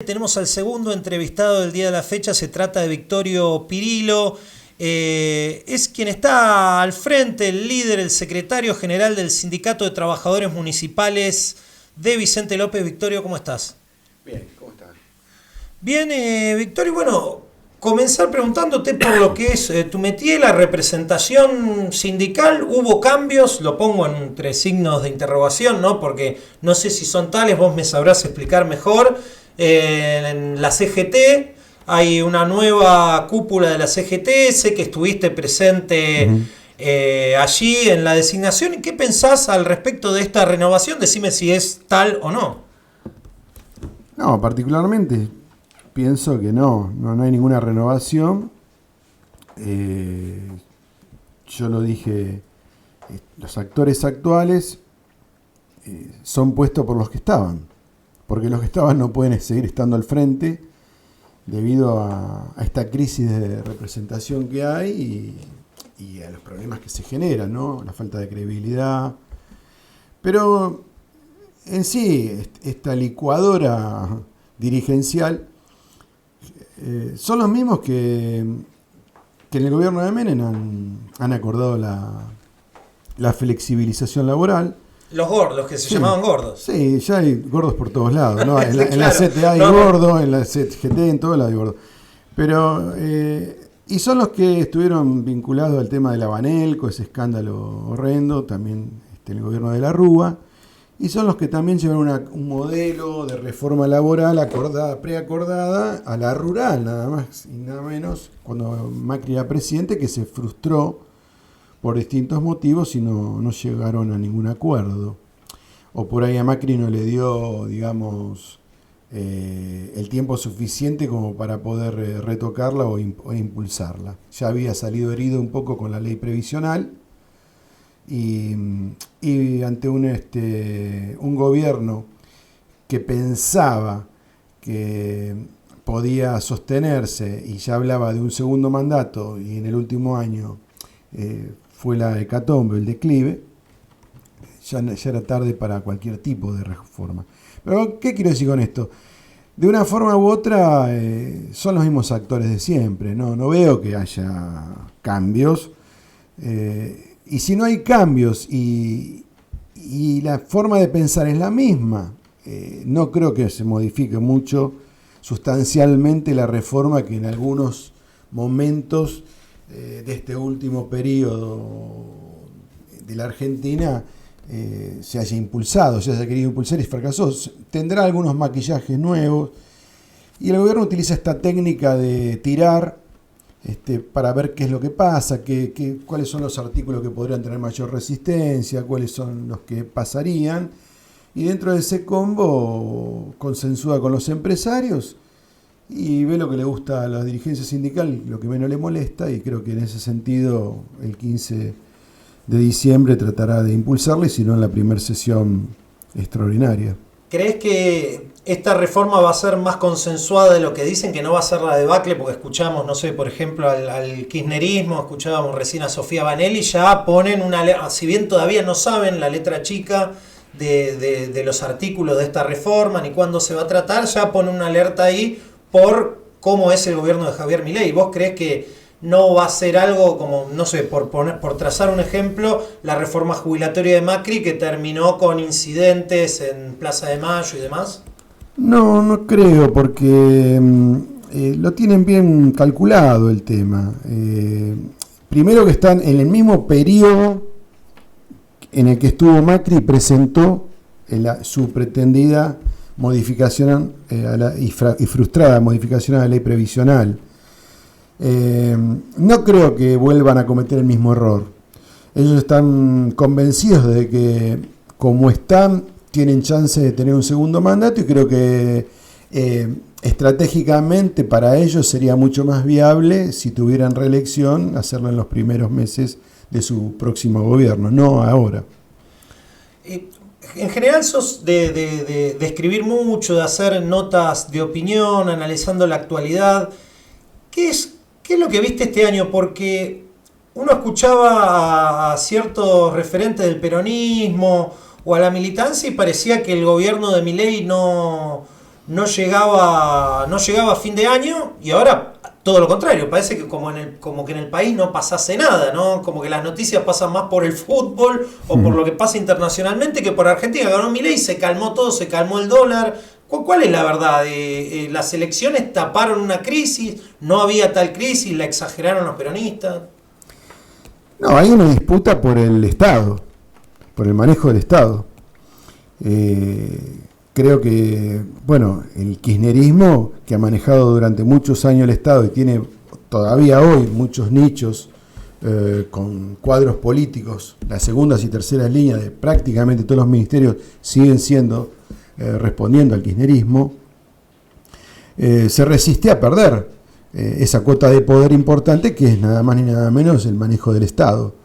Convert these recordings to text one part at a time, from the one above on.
Tenemos al segundo entrevistado del día de la fecha, se trata de Victorio Pirillo, es quien está al frente, el líder, el secretario general del Sindicato de Trabajadores Municipales de Vicente López. Victorio, ¿cómo estás? Bien, ¿cómo estás? Bien, Victorio, bueno, comenzar preguntándote por lo que es tu métier, la representación sindical. ¿Hubo cambios? Lo pongo entre signos de interrogación, ¿no? Porque no sé si son tales, vos me sabrás explicar mejor. En la CGT hay una nueva cúpula de la CGT, sé que estuviste presente allí en la designación. ¿Y qué pensás al respecto de esta renovación? Decime si es tal o no. No, particularmente pienso que no hay ninguna renovación. Yo lo dije, los actores actuales son puestos por los que estaban, porque los que estaban no pueden seguir estando al frente debido a esta crisis de representación que hay y a los problemas que se generan, ¿no? La falta de credibilidad. Pero en sí, esta licuadora dirigencial son los mismos que en el gobierno de Menem han acordado la flexibilización laboral. Los gordos, que se llamaban gordos. Sí, ya hay gordos por todos lados, ¿no? En la Claro, CTA hay gordos, en la CGT, en todos lados hay gordos. Pero, y son los que estuvieron vinculados al tema de la Banelco, ese escándalo horrendo, también en el gobierno de la Rúa, y son los que también llevan un modelo de reforma laboral preacordada a la rural, nada más y nada menos, cuando Macri era presidente, que se frustró por distintos motivos y no llegaron a ningún acuerdo. O por ahí a Macri no le dio, digamos, el tiempo suficiente como para poder retocarla o impulsarla. Ya había salido herido un poco con la ley previsional y ante un gobierno que pensaba que podía sostenerse y ya hablaba de un segundo mandato y en el último año fue la hecatombe, el declive, ya era tarde para cualquier tipo de reforma. Pero, ¿qué quiero decir con esto? De una forma u otra, son los mismos actores de siempre, no veo que haya cambios. Y si no hay cambios y la forma de pensar es la misma, no creo que se modifique mucho sustancialmente la reforma que en algunos momentos de este último periodo de la Argentina se haya impulsado, se haya querido impulsar y fracasó. Tendrá algunos maquillajes nuevos y el gobierno utiliza esta técnica de tirar para ver qué es lo que pasa, cuáles son los artículos que podrían tener mayor resistencia, cuáles son los que pasarían, y dentro de ese combo consensúa con los empresarios y ve lo que le gusta a la dirigencia sindical, lo que menos le molesta, y creo que en ese sentido el 15 de diciembre tratará de impulsarle, si no en la primera sesión extraordinaria. ¿Crees que esta reforma va a ser más consensuada de lo que dicen, que no va a ser la debacle? Porque escuchamos, no sé, por ejemplo, al kirchnerismo, escuchábamos recién a Sofía Banelli, ya ponen si bien todavía no saben la letra chica de los artículos de esta reforma, ni cuándo se va a tratar, ya ponen una alerta ahí por cómo es el gobierno de Javier Milei. ¿Vos creés que no va a ser algo como, no sé, por trazar un ejemplo, la reforma jubilatoria de Macri, que terminó con incidentes en Plaza de Mayo y demás? No creo, porque lo tienen bien calculado el tema. Primero que están en el mismo periodo en el que estuvo Macri y presentó su pretendida modificación y frustrada modificación a la ley previsional. No creo que vuelvan a cometer el mismo error. Ellos están convencidos de que, como están, tienen chance de tener un segundo mandato, y creo que estratégicamente para ellos sería mucho más viable, si tuvieran reelección, hacerlo en los primeros meses de su próximo gobierno, no ahora. En general sos de escribir mucho, de hacer notas de opinión, analizando la actualidad. ¿Qué es lo que viste este año? Porque uno escuchaba a ciertos referentes del peronismo o a la militancia y parecía que el gobierno de Milei no no llegaba a fin de año y ahora todo lo contrario, parece que como que en el país no pasase nada, ¿no? Como que las noticias pasan más por el fútbol o por lo que pasa internacionalmente que por Argentina. Ganó Milei, se calmó todo, se calmó el dólar. ¿Cuál es la verdad? ¿Las elecciones taparon una crisis? ¿No había tal crisis? ¿La exageraron los peronistas? No, hay una disputa por el Estado, por el manejo del Estado. Creo que, bueno, el kirchnerismo, que ha manejado durante muchos años el Estado y tiene todavía hoy muchos nichos con cuadros políticos, las segundas y terceras líneas de prácticamente todos los ministerios siguen siendo respondiendo al kirchnerismo, se resiste a perder esa cuota de poder importante que es nada más ni nada menos el manejo del Estado.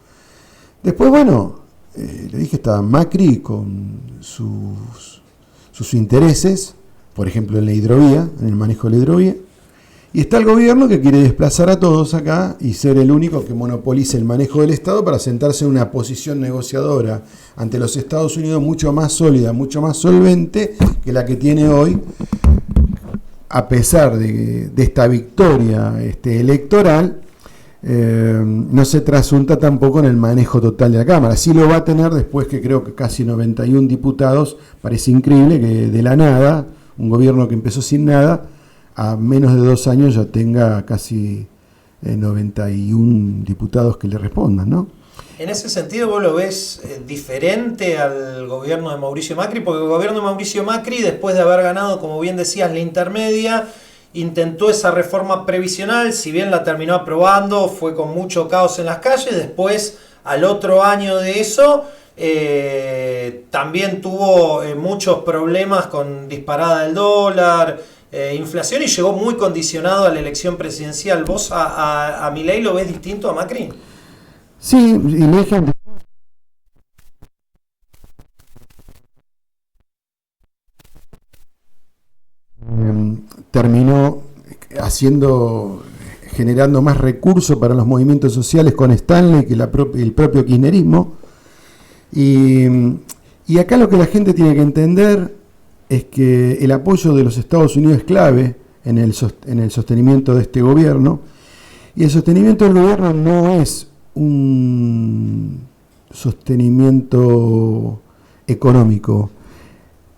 Después, bueno, le dije, estaba Macri con sus intereses, por ejemplo en la hidrovía, en el manejo de la hidrovía, y está el gobierno que quiere desplazar a todos acá y ser el único que monopolice el manejo del Estado para sentarse en una posición negociadora ante los Estados Unidos mucho más sólida, mucho más solvente que la que tiene hoy, a pesar de esta victoria electoral. No se trasunta tampoco en el manejo total de la Cámara. Sí lo va a tener después que creo que casi 91 diputados, parece increíble que de la nada, un gobierno que empezó sin nada, a menos de 2 años ya tenga casi 91 diputados que le respondan, ¿no? En ese sentido, ¿vos lo ves diferente al gobierno de Mauricio Macri? Porque el gobierno de Mauricio Macri, después de haber ganado, como bien decías, la intermedia, intentó esa reforma previsional, si bien la terminó aprobando, fue con mucho caos en las calles. Después, al otro año de eso, también tuvo muchos problemas con disparada del dólar, inflación, y llegó muy condicionado a la elección presidencial. ¿Vos a Milei lo ves distinto a Macri? Sí, y le dejan terminó generando más recursos para los movimientos sociales con Stanley que el propio kirchnerismo. Y acá lo que la gente tiene que entender es que el apoyo de los Estados Unidos es clave en el sostenimiento de este gobierno, y el sostenimiento del gobierno no es un sostenimiento económico,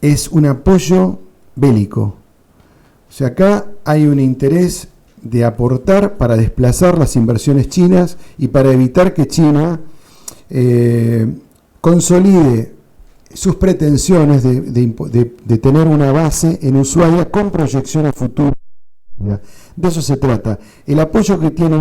es un apoyo bélico. O sea, acá hay un interés de aportar para desplazar las inversiones chinas y para evitar que China consolide sus pretensiones de tener una base en Ushuaia con proyección a futuro. De eso se trata. El apoyo que tiene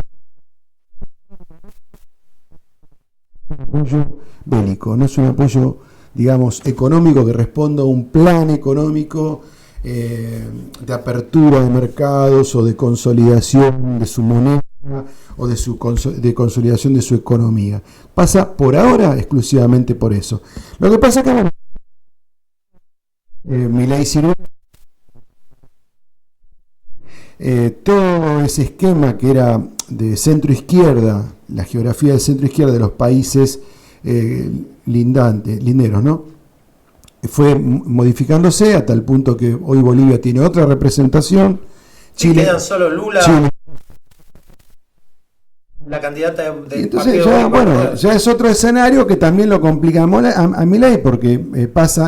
es un apoyo bélico, no es un apoyo, digamos, económico que responda a un plan económico de apertura de mercados o de consolidación de su moneda o de consolidación de su economía. Pasa por ahora exclusivamente por eso. Lo que pasa es que Milei sirve todo ese esquema que era de centro izquierda, la geografía del centro izquierda de los países linderos, ¿no? Fue modificándose a tal punto que hoy Bolivia tiene otra representación. Chile, quedan solo Lula, Chile, la candidata del entonces ya es otro escenario que también lo complica a Milei, porque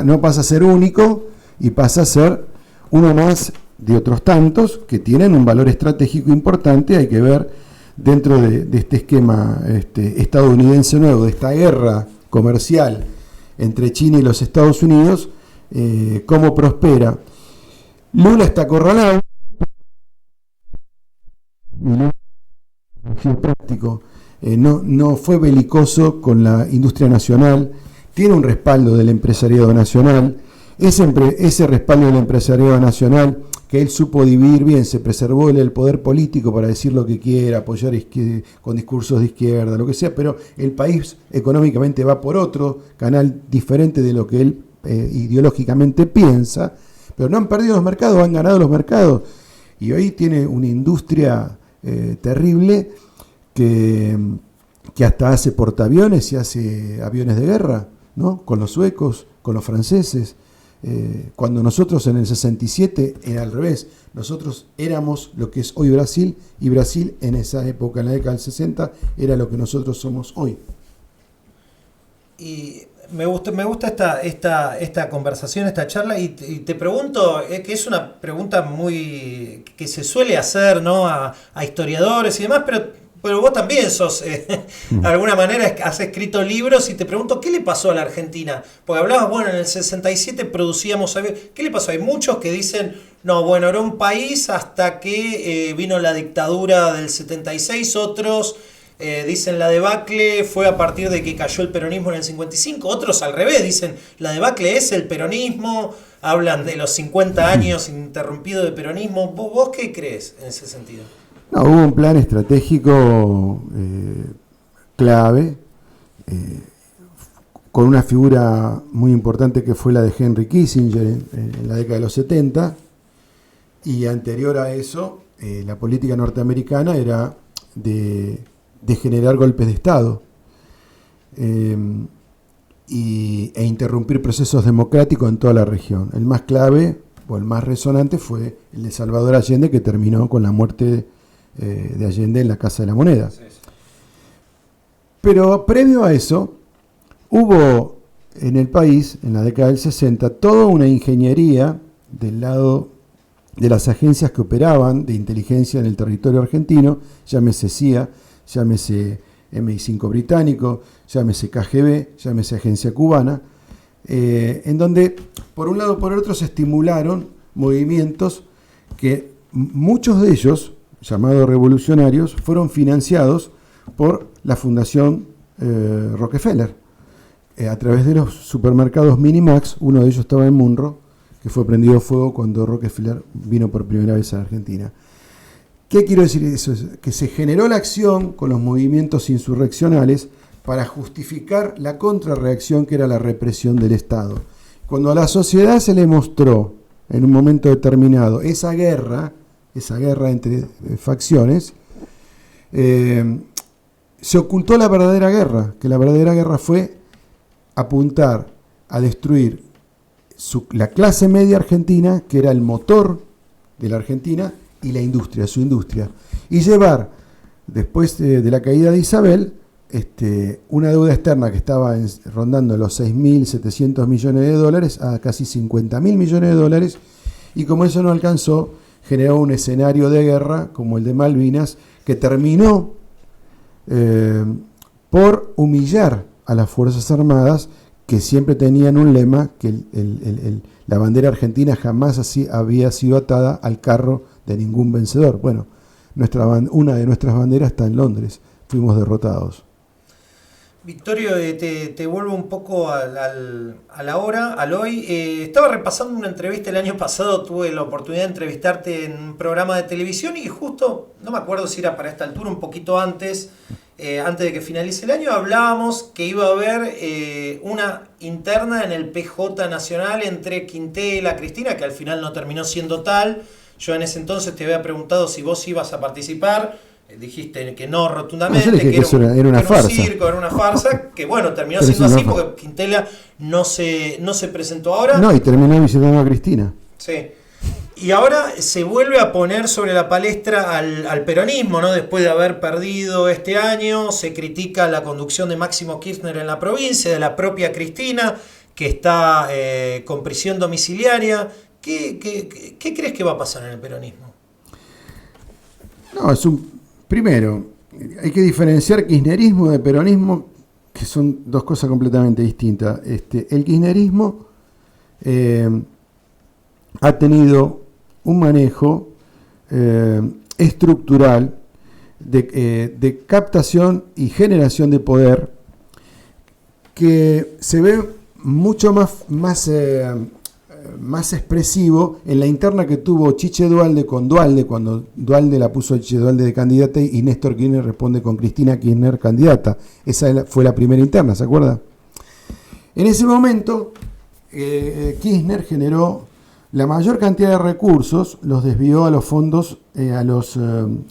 no pasa a ser único y pasa a ser uno más de otros tantos que tienen un valor estratégico importante. Hay que ver dentro de este esquema estadounidense nuevo, de esta guerra comercial entre China y los Estados Unidos, cómo prospera. Lula está acorralado, práctico, no fue belicoso con la industria nacional, tiene un respaldo del empresariado nacional. Ese respaldo del empresariado nacional, que él supo dividir bien, se preservó el poder político para decir lo que quiera, apoyar con discursos de izquierda, lo que sea, pero el país económicamente va por otro canal diferente de lo que él ideológicamente piensa, pero no han perdido los mercados, han ganado los mercados, y hoy tiene una industria terrible que hasta hace portaaviones y hace aviones de guerra, ¿no? Con los suecos, con los franceses. Cuando nosotros en el 67 era al revés, nosotros éramos lo que es hoy Brasil, y Brasil en esa época, en la década del 60, era lo que nosotros somos hoy. Y me gusta esta conversación, esta charla, y te pregunto, que es una pregunta muy que se suele hacer, ¿no? a historiadores y demás, pero vos también sos, de alguna manera has escrito libros, y te pregunto, ¿qué le pasó a la Argentina? Porque hablabas, bueno, en el 67 producíamos, ¿qué le pasó? Hay muchos que dicen, no, bueno, era un país hasta que vino la dictadura del 76, otros dicen la debacle fue a partir de que cayó el peronismo en el 55, otros al revés, dicen la debacle es el peronismo, hablan de los 50 años ininterrumpidos de peronismo. ¿Vos qué crees en ese sentido? No, hubo un plan estratégico clave, con una figura muy importante que fue la de Henry Kissinger en la década de los 70, y anterior a eso, la política norteamericana era de generar golpes de Estado e interrumpir procesos democráticos en toda la región. El más clave o el más resonante fue el de Salvador Allende, que terminó con la muerte de Allende en la Casa de la Moneda. Sí. Pero previo a eso, hubo en el país, en la década del 60, toda una ingeniería del lado de las agencias que operaban de inteligencia en el territorio argentino, llámese CIA, llámese MI5 británico, llámese KGB, llámese Agencia Cubana, en donde, por un lado o por el otro, se estimularon movimientos que muchos de ellos, llamados revolucionarios, fueron financiados por la Fundación Rockefeller, a través de los supermercados Minimax. Uno de ellos estaba en Munro, que fue prendido fuego cuando Rockefeller vino por primera vez a Argentina. ¿Qué quiero decir eso? Que se generó la acción con los movimientos insurreccionales para justificar la contrarreacción, que era la represión del Estado. Cuando a la sociedad se le mostró en un momento determinado esa guerra entre facciones, se ocultó la verdadera guerra, que la verdadera guerra fue apuntar a destruir la clase media argentina, que era el motor de la Argentina, y la industria, su industria, y llevar, después de la caída de Isabel, una deuda externa que estaba rondando los 6.700 millones de dólares a casi 50.000 millones de dólares, y como eso no alcanzó, generó un escenario de guerra como el de Malvinas, que terminó por humillar a las Fuerzas Armadas, que siempre tenían un lema, que la bandera argentina jamás así había sido atada al carro de ningún vencedor. Bueno, una de nuestras banderas está en Londres, fuimos derrotados. Victorio, te vuelvo un poco a la hora, al hoy. Estaba repasando una entrevista el año pasado, tuve la oportunidad de entrevistarte en un programa de televisión, y justo, no me acuerdo si era para esta altura, un poquito antes de que finalice el año, hablábamos que iba a haber una interna en el PJ Nacional entre Quintela, Cristina, que al final no terminó siendo tal. Yo en ese entonces te había preguntado si vos ibas a participar. Dijiste que no rotundamente, que era una farsa. Circo, era una farsa, que bueno, terminó siendo así porque Quintela no se presentó ahora. No, y terminó visitando a Cristina. Sí. Y ahora se vuelve a poner sobre la palestra al peronismo, ¿no? Después de haber perdido este año, se critica la conducción de Máximo Kirchner en la provincia, de la propia Cristina, que está con prisión domiciliaria. ¿Qué crees que va a pasar en el peronismo? No, primero, hay que diferenciar kirchnerismo de peronismo, que son dos cosas completamente distintas. El kirchnerismo ha tenido un manejo estructural de captación y generación de poder que se ve mucho más expresivo en la interna que tuvo Chiche Duhalde con Duhalde, cuando Duhalde la puso a Chiche Duhalde de candidata y Néstor Kirchner responde con Cristina Kirchner candidata. Esa fue la primera interna, ¿se acuerda? En ese momento, Kirchner generó la mayor cantidad de recursos, los desvió a los fondos, a los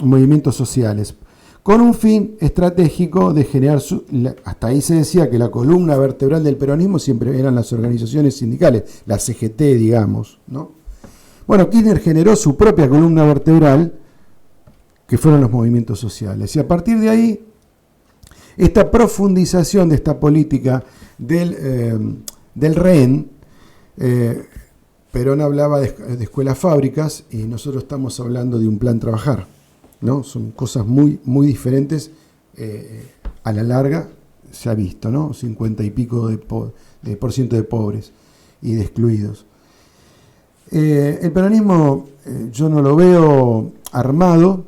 movimientos sociales, con un fin estratégico de generar, hasta ahí se decía que la columna vertebral del peronismo siempre eran las organizaciones sindicales, la CGT, digamos, ¿no? Bueno, Kirchner generó su propia columna vertebral, que fueron los movimientos sociales, y a partir de ahí, esta profundización de esta política del rehén, Perón hablaba de escuelas fábricas y nosotros estamos hablando de un plan trabajar, ¿no? Son cosas muy, muy diferentes. A la larga se ha visto, ¿no? 50 y pico de por ciento de pobres y de excluidos. El peronismo yo no lo veo armado,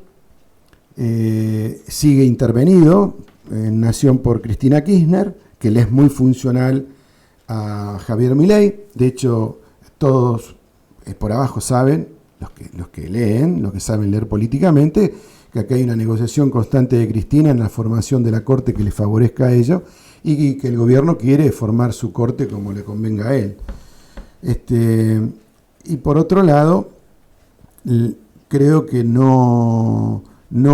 sigue intervenido en Nación por Cristina Kirchner, que le es muy funcional a Javier Milei. De hecho, todos por abajo saben, los que leen, los que saben leer políticamente, que acá hay una negociación constante de Cristina en la formación de la corte que le favorezca a ellos y que el gobierno quiere formar su corte como le convenga a él. Y por otro lado, creo que no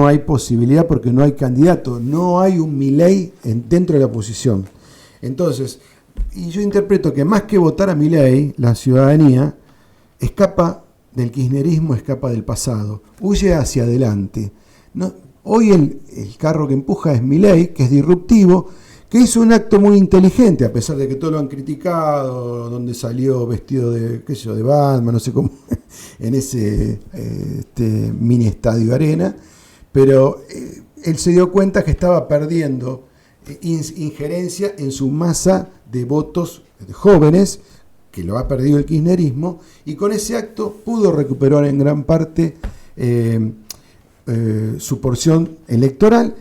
hay posibilidad porque no hay candidato, no hay un Milei dentro de la oposición. Entonces, y yo interpreto que más que votar a Milei, la ciudadanía escapa del kirchnerismo, escapa del pasado, huye hacia adelante. No, hoy el carro que empuja es Milei, que es disruptivo, que hizo un acto muy inteligente, a pesar de que todos lo han criticado, donde salió vestido de, qué sé yo, de Batman, no sé cómo, en ese mini estadio Arena, pero él se dio cuenta que estaba perdiendo injerencia en su masa de votos jóvenes, que lo ha perdido el kirchnerismo, y con ese acto pudo recuperar en gran parte su porción electoral,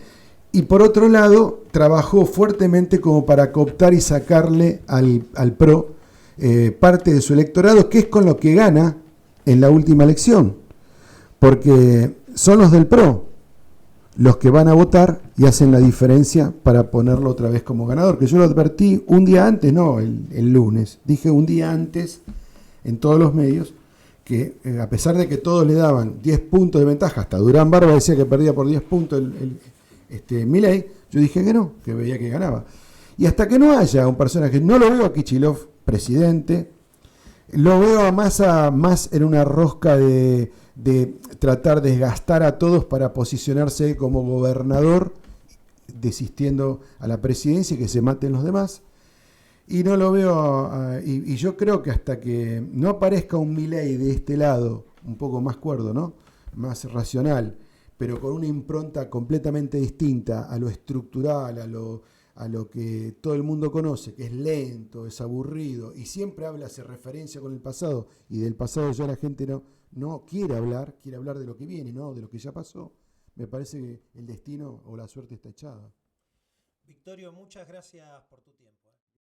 y por otro lado trabajó fuertemente como para cooptar y sacarle al PRO parte de su electorado, que es con lo que gana en la última elección, porque son los del PRO los que van a votar y hacen la diferencia para ponerlo otra vez como ganador, que yo lo advertí un día antes, no el lunes, dije un día antes en todos los medios, que a pesar de que todos le daban 10 puntos de ventaja, hasta Durán Barba decía que perdía por 10 puntos Milei, yo dije que no, que veía que ganaba. Y hasta que no haya un personaje, no lo veo a Kicillof presidente, lo veo a Massa más en una rosca de tratar de desgastar a todos para posicionarse como gobernador, desistiendo a la presidencia y que se maten los demás. Y no lo veo, y yo creo que hasta que no aparezca un Milei de este lado, un poco más cuerdo, ¿no? Más racional, pero con una impronta completamente distinta a lo estructural, a lo que todo el mundo conoce, que es lento, es aburrido, y siempre hace referencia con el pasado, y del pasado ya la gente no quiere hablar de lo que viene, ¿no? De lo que ya pasó. Me parece que el destino o la suerte está echada. Victorio, muchas gracias por tu tiempo.